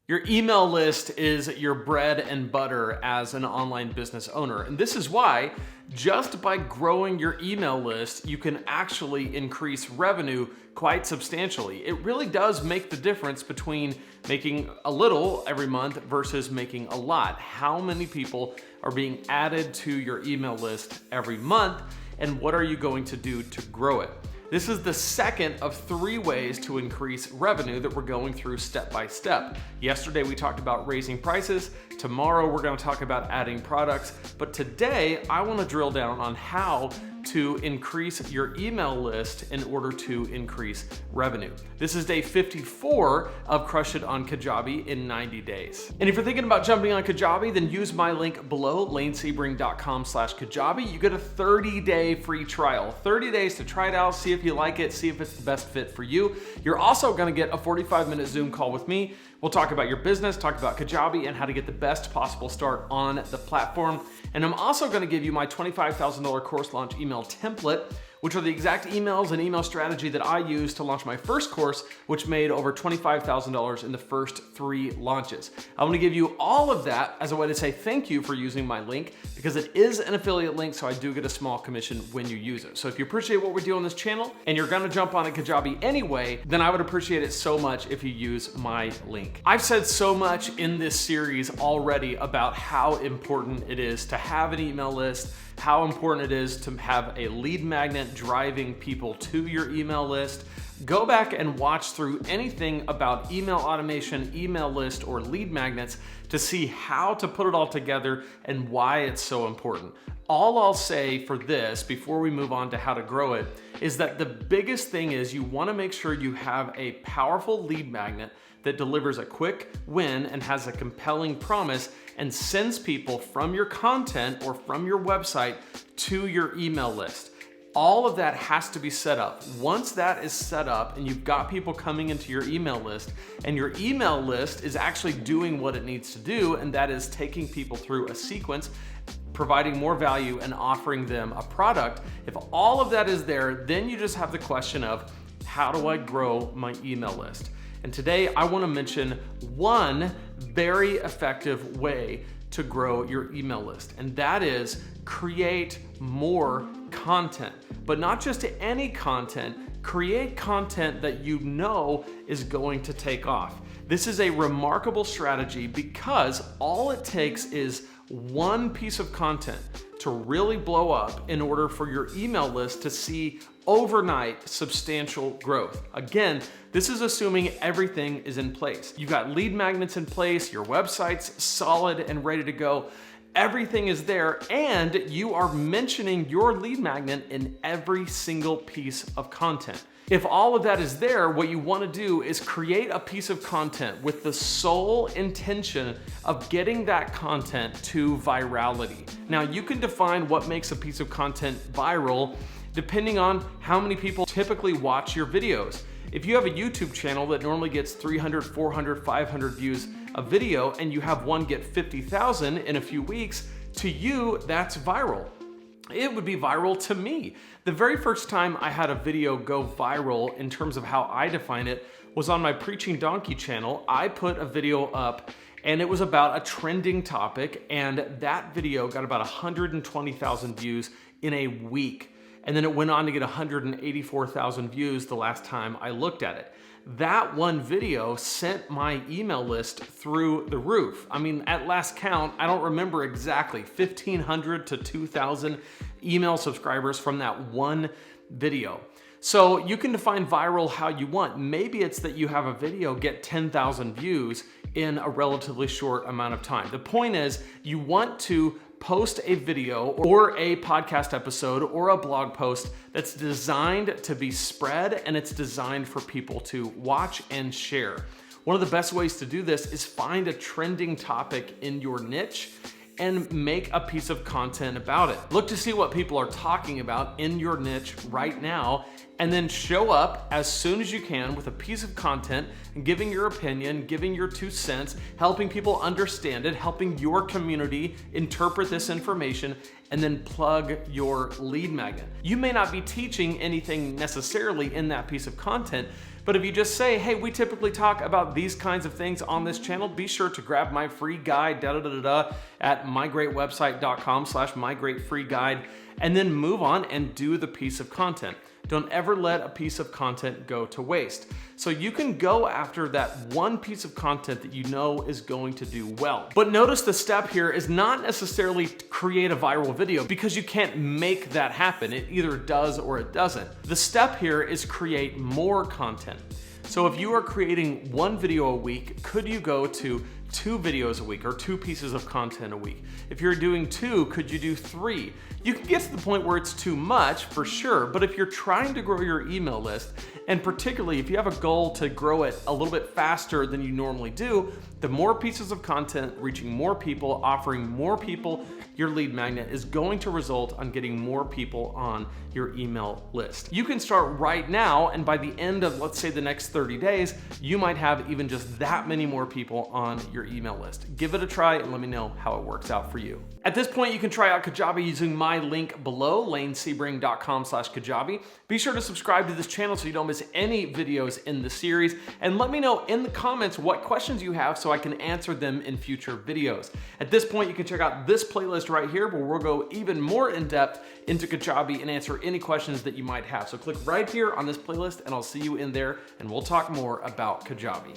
Your email list is your bread and butter as an online business owner. And this is why just by growing your email list, you can actually increase revenue quite substantially. It really does make the difference between making a little every month versus making a lot. How many people are being added to your email list every month, and what are you going to do to grow it? This is the second of 3 ways to increase revenue that we're going through step by step. Yesterday we talked about raising prices. Tomorrow we're going to talk about adding products. But today I want to drill down on how to increase your email list in order to increase revenue. This is day 54 of Crush It on Kajabi in 90 days. And if you're thinking about jumping on Kajabi, then use my link below, lanesebring.com/Kajabi. You get a 30-day free trial, 30 days to try it out, see if you like it, see if it's the best fit for you. You're also gonna get a 45-minute Zoom call with me. We'll talk about your business, talk about Kajabi, and how to get the best possible start on the platform. And I'm also gonna give you my $25,000 course launch email template, which are the exact emails and email strategy that I used to launch my first course, which made over $25,000 in the first 3 launches. I want to give you all of that as a way to say thank you for using my link, because it is an affiliate link, so I do get a small commission when you use it. So if you appreciate what we do on this channel and you're gonna jump on a Kajabi anyway, then I would appreciate it so much if you use my link. I've said so much in this series already about how important it is to have an email list, how important it is to have a lead magnet driving people to your email list. Go back and watch through anything about email automation, email list, or lead magnets to see how to put it all together and why it's so important. All I'll say for this, before we move on to how to grow it, is that the biggest thing is you want to make sure you have a powerful lead magnet that delivers a quick win and has a compelling promise and sends people from your content or from your website to your email list. All of that has to be set up. Once that is set up and you've got people coming into your email list, and your email list is actually doing what it needs to do, and that is taking people through a sequence, providing more value and offering them a product. If all of that is there, then you just have the question of, how do I grow my email list? And today I want to mention one very effective way to grow your email list, and that is create more content. But not just any content, create content that you know is going to take off. This is a remarkable strategy because all it takes is one piece of content to really blow up in order for your email list to see overnight substantial growth. Again, this is assuming everything is in place. You've got lead magnets in place, your website's solid and ready to go. Everything is there, and you are mentioning your lead magnet in every single piece of content. If all of that is there, what you want to do is create a piece of content with the sole intention of getting that content to virality. Now, you can define what makes a piece of content viral depending on how many people typically watch your videos. If you have a YouTube channel that normally gets 300, 400, 500 views a video, and you have one get 50,000 in a few weeks, to you, that's viral. It would be viral to me. The very first time I had a video go viral in terms of how I define it was on my Preaching Donkey channel. I put a video up and it was about a trending topic, and that video got about 120,000 views in a week. And then it went on to get 184,000 views the last time I looked at it. That one video sent my email list through the roof. I mean, at last count, I don't remember exactly, 1,500 to 2,000 email subscribers from that one video. So you can define viral how you want. Maybe it's that you have a video get 10,000 views in a relatively short amount of time. The point is, you want to post a video or a podcast episode or a blog post that's designed to be spread, and it's designed for people to watch and share. One of the best ways to do this is find a trending topic in your niche and make a piece of content about it. Look to see what people are talking about in your niche right now, and then show up as soon as you can with a piece of content, giving your opinion, giving your 2 cents, helping people understand it, helping your community interpret this information, and then plug your lead magnet. You may not be teaching anything necessarily in that piece of content, But if you just say, hey, we typically talk about these kinds of things on this channel, be sure to grab my free guide at mygreatwebsite.com/mygreatfreeguide, and then move on and do the piece of content. Don't ever let a piece of content go to waste. So you can go after that one piece of content that you know is going to do well. But notice the step here is not necessarily to create a viral video, because you can't make that happen. It either does or it doesn't. The step here is create more content. So if you are creating one video a week, could you go to 2 videos a week or 2 pieces of content a week? If you're doing 2, could you do 3? You can get to the point where it's too much for sure, but if you're trying to grow your email list, and particularly if you have a goal to grow it a little bit faster than you normally do, the more pieces of content, reaching more people, offering more people your lead magnet is going to result on getting more people on your email list. You can start right now, and by the end of, let's say, the next 30 days, you might have even just that many more people on your email list. Give it a try and let me know how it works out for you. At this point, you can try out Kajabi using my link below, lanesebring.com/Kajabi. Be sure to subscribe to this channel so you don't miss any videos in the series, and let me know in the comments what questions you have so I can answer them in future videos. At this point, you can check out this playlist right here where we'll go even more in depth into Kajabi and answer any questions that you might have. So click right here on this playlist and I'll see you in there, and we'll talk more about Kajabi.